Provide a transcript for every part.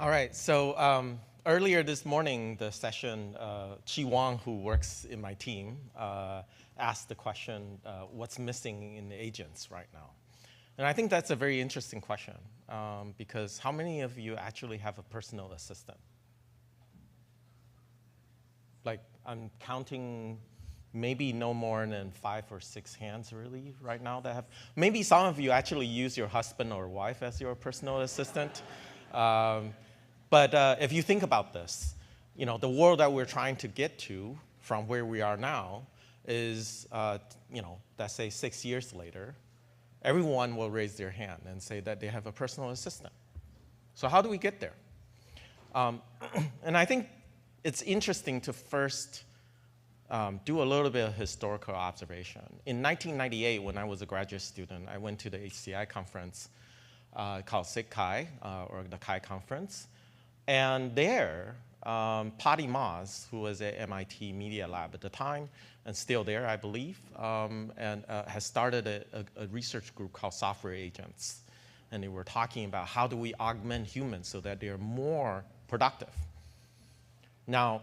All right, so earlier this morning, the session, Chi Wang, who works in my team, asked the question, what's missing in the agents right now? And I think that's a very interesting question, because how many of you actually have a personal assistant? Like, I'm counting maybe no more than 5 or 6 hands really right now that have. Maybe some of you actually use your husband or wife as your personal assistant. But if you think about this, you know, the world that we're trying to get to from where we are now is, let's say 6 years later, everyone will raise their hand and say that they have a personal assistant. So how do we get there? And I think it's interesting to first do a little bit of historical observation. In 1998, when I was a graduate student, I went to the HCI conference called SIGCHI, or the CHI conference. And there, Patty Moss, who was at MIT Media Lab at the time, and still there, I believe, and has started a research group called Software Agents. And they were talking about how do we augment humans so that they're more productive. Now,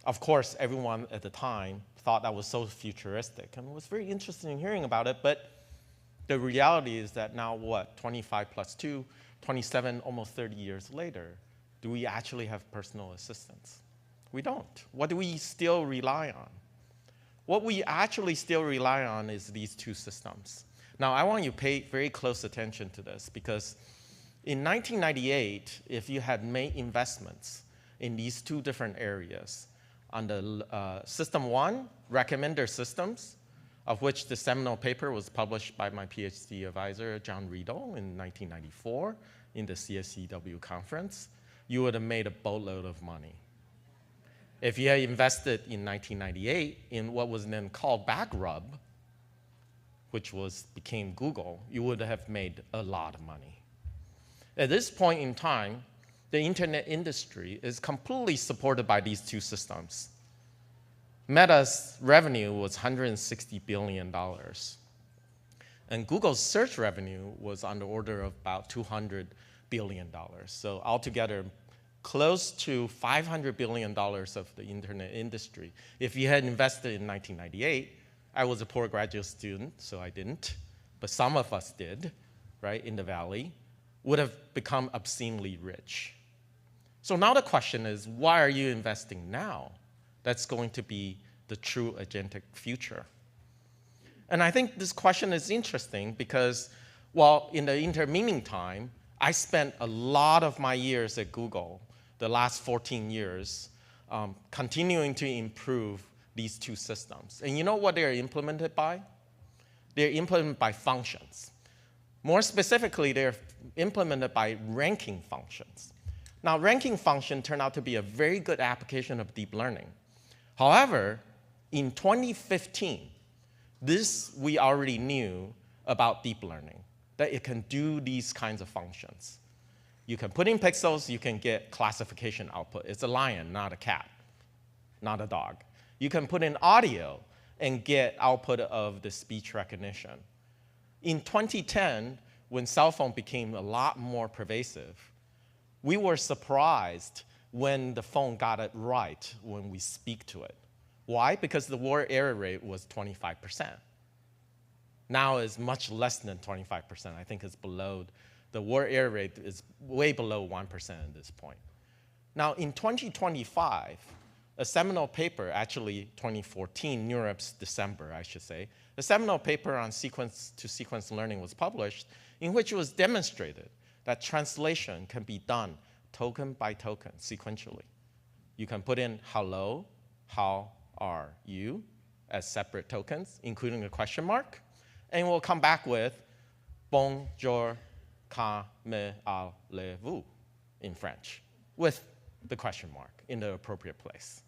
of course, everyone at the time thought that was so futuristic and was very interested in hearing about it, but the reality is that now what, 25 plus 2, 27, almost 30 years later, do we actually have personal assistants? We don't. What do we still rely on? What we actually still rely on is these two systems. Now, I want you to pay very close attention to this because in 1998, if you had made investments in these two different areas, on the system one, recommender systems, of which the seminal paper was published by my PhD advisor, John Riedel, in 1994 in the CSCW conference, you would have made a boatload of money. If you had invested in 1998 in what was then called Backrub, which became Google, you would have made a lot of money. At this point in time, the internet industry is completely supported by these two systems. Meta's revenue was $160 billion. And Google's search revenue was on the order of about $200 billion. So altogether, close to $500 billion of the internet industry. If you had invested in 1998, I was a poor graduate student, so I didn't, but some of us did, right, in the Valley, would have become obscenely rich. So now the question is, why are you investing now? That's going to be the true agentic future. And I think this question is interesting because, well, in the intervening time, I spent a lot of my years at Google, the last 14 years, continuing to improve these two systems. And you know what they're implemented by? They're implemented by functions. More specifically, they're implemented by ranking functions. Now, ranking function turned out to be a very good application of deep learning. However, in 2015, this we already knew about deep learning, that it can do these kinds of functions. You can put in pixels, you can get classification output. It's a lion, not a cat, not a dog. You can put in audio and get output of the speech recognition. In 2010, when cell phone became a lot more pervasive, we were surprised when the phone got it right when we speak to it. Why? Because the word error rate was 25%. Now it's much less than 25%. I think it's below, the word error rate is way below 1% at this point. Now in 2025, a seminal paper, actually 2014, NeurIPS December, I should say, a seminal paper on sequence-to-sequence learning was published in which it was demonstrated that translation can be done token by token, sequentially. You can put in hello, how are you, as separate tokens, including a question mark, and we'll come back with bonjour, comment allez-vous in French, with the question mark in the appropriate place,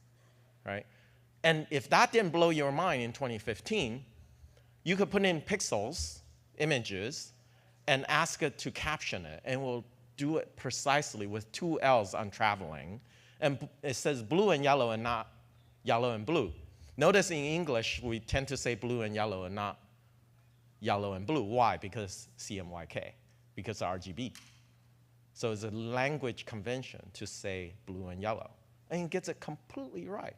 right? And if that didn't blow your mind in 2015, you could put in pixels, images, and ask it to caption it, and we'll do it precisely with 2 L's on traveling. And it says blue and yellow and not yellow and blue. Notice in English, we tend to say blue and yellow and not yellow and blue. Why? Because CMYK, because RGB. So it's a language convention to say blue and yellow. And it gets it completely right.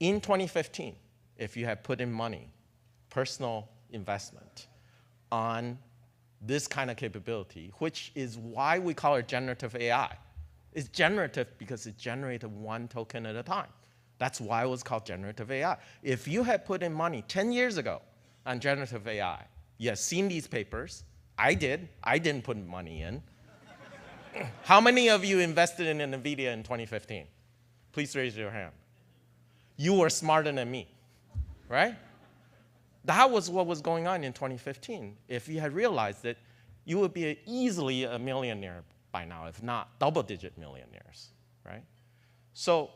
In 2015, if you had put in money, personal investment, on this kind of capability, which is why we call it generative AI. It's generative because it generated one token at a time. That's why it was called generative AI. If you had put in money 10 years ago on generative AI, you have seen these papers. I did. I didn't put money in. How many of you invested in NVIDIA in 2015? Please raise your hand. You were smarter than me, right? That was what was going on in 2015. If you had realized it, you would be easily a millionaire by now, if not double-digit millionaires, right? So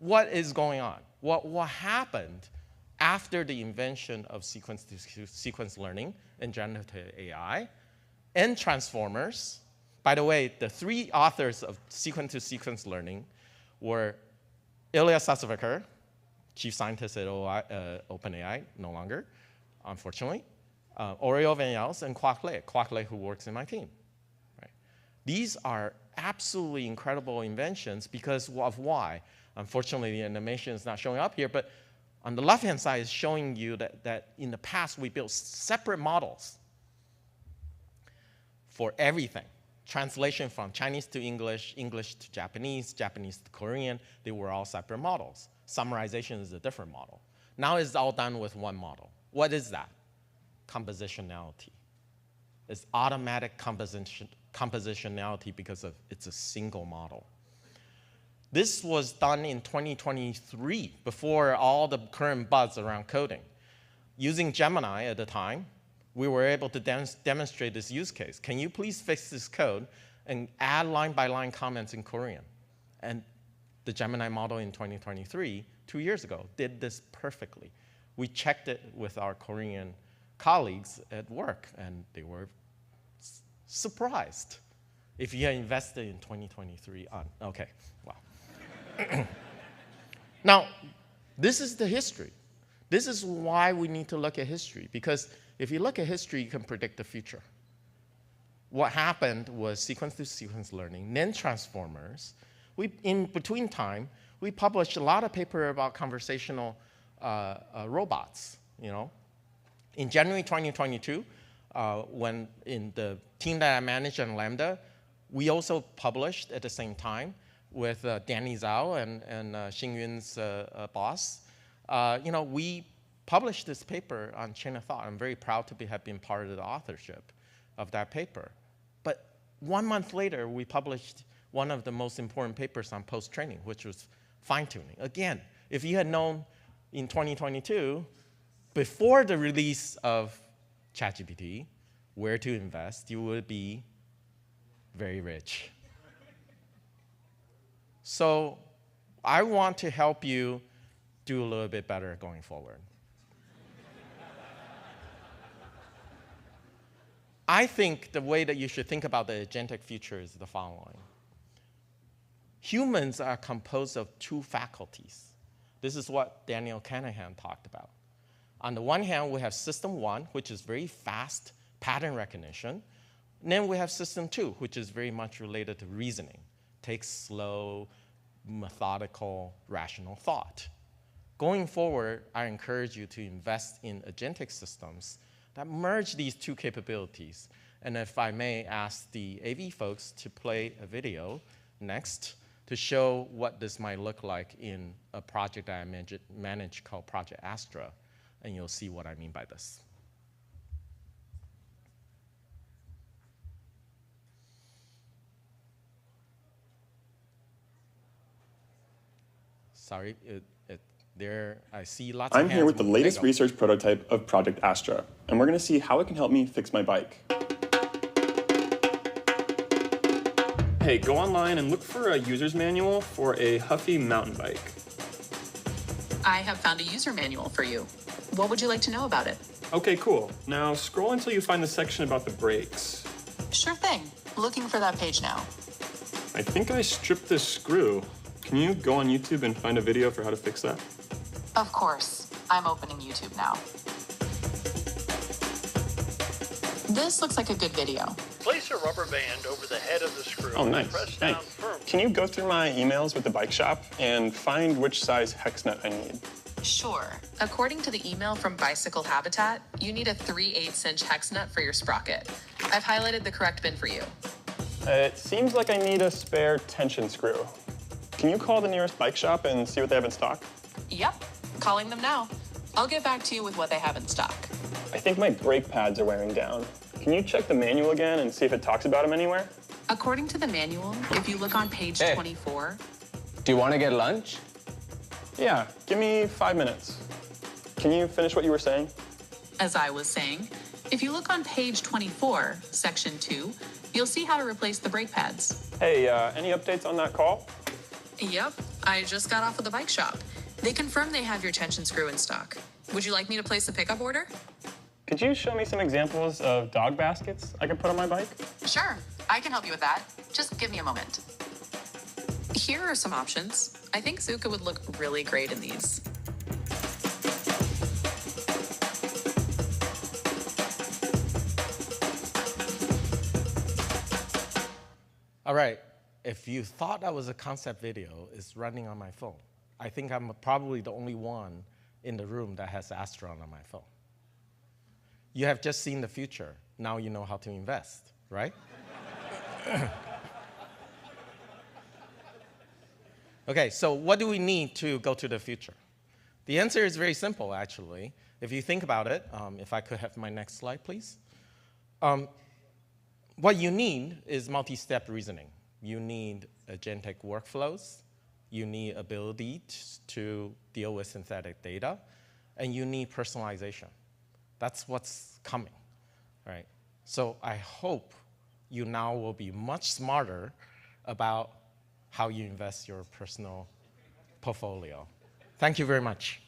what is going on? What happened after the invention of sequence learning and generative AI and transformers? By the way, the three authors of sequence-to-sequence learning were Ilya Sutskever, chief scientist at OpenAI, no longer, unfortunately, Oriol Van and Kwok Lei, who works in my team. Right? These are absolutely incredible inventions because of why. Unfortunately, the animation is not showing up here, but on the left-hand side is showing you that in the past, we built separate models for everything. Translation from Chinese to English, English to Japanese, Japanese to Korean, they were all separate models. Summarization is a different model. Now it's all done with one model. What is that? Compositionality. It's automatic compositionality because it's a single model. This was done in 2023, before all the current buzz around coding. Using Gemini at the time, we were able to demonstrate this use case. Can you please fix this code and add line-by-line comments in Korean? And the Gemini model in 2023, 2 years ago, did this perfectly. We checked it with our Korean colleagues at work, and they were surprised. If you had invested in 2023 on, okay, wow. Now, this is the history. This is why we need to look at history, because if you look at history, you can predict the future. What happened was sequence-to-sequence learning, then transformers. In between time, we published a lot of papers about conversational robots. In January 2022, when in the team that I managed in Lambda, we also published at the same time with Danny Zhao and Xingyun's boss. We published this paper on Chain of Thought. I'm very proud to have been part of the authorship of that paper. But 1 month later, we published one of the most important papers on post-training, which was fine-tuning. Again, if you had known in 2022, before the release of ChatGPT, where to invest, you would be very rich. So I want to help you do a little bit better going forward. I think the way that you should think about the agentic future is the following. Humans are composed of two faculties. This is what Daniel Kahneman talked about. On the one hand, we have system one, which is very fast pattern recognition. And then we have system two, which is very much related to reasoning. Takes slow, methodical, rational thought. Going forward, I encourage you to invest in agentic systems that merge these two capabilities. And if I may ask the AV folks to play a video next to show what this might look like in a project that I manage called Project Astra, and you'll see what I mean by this. Sorry, there I see lots of hands. I'm here with the latest research prototype of Project Astra, and we're going to see how it can help me fix my bike. Hey, go online and look for a user's manual for a Huffy mountain bike. I have found a user manual for you. What would you like to know about it? Okay, cool. Now scroll until you find the section about the brakes. Sure thing. Looking for that page now. I think I stripped this screw. Can you go on YouTube and find a video for how to fix that? Of course. I'm opening YouTube now. This looks like a good video. Place a rubber band over the head of the screw. Oh, nice. Press Hey, down firmly. can you go through my emails with the bike shop and find which size hex nut I need? Sure. According to the email from Bicycle Habitat, you need a 3/8" hex nut for your sprocket. I've highlighted the correct bin for you. It seems like I need a spare tension screw. Can you call the nearest bike shop and see what they have in stock? Yep, calling them now. I'll get back to you with what they have in stock. I think my brake pads are wearing down. Can you check the manual again and see if it talks about them anywhere? According to the manual, if you look on page Hey. 24, Do you want to get lunch? Yeah, give me 5 minutes. Can you finish what you were saying? as I was saying, if you look on page 24, section 2, you'll see how to replace the brake pads. Hey, any updates on that call? Yep, I just got off of the bike shop. They confirmed they have your tension screw in stock. Would you like me to place a pickup order? Could you show me some examples of dog baskets I could put on my bike? Sure, I can help you with that. Just give me a moment. Here are some options. I think Zuka would look really great in these. All right, if you thought that was a concept video, it's running on my phone. I think I'm probably the only one in the room that has Astron on my phone. You have just seen the future. Now you know how to invest, right? Okay, so what do we need to go to the future? The answer is very simple, actually. If you think about it, if I could have my next slide, please. What you need is multi-step reasoning. You need agentic workflows. You need ability to deal with synthetic data. And you need personalization. That's what's coming, right? So I hope you now will be much smarter about how you invest your personal portfolio. Thank you very much.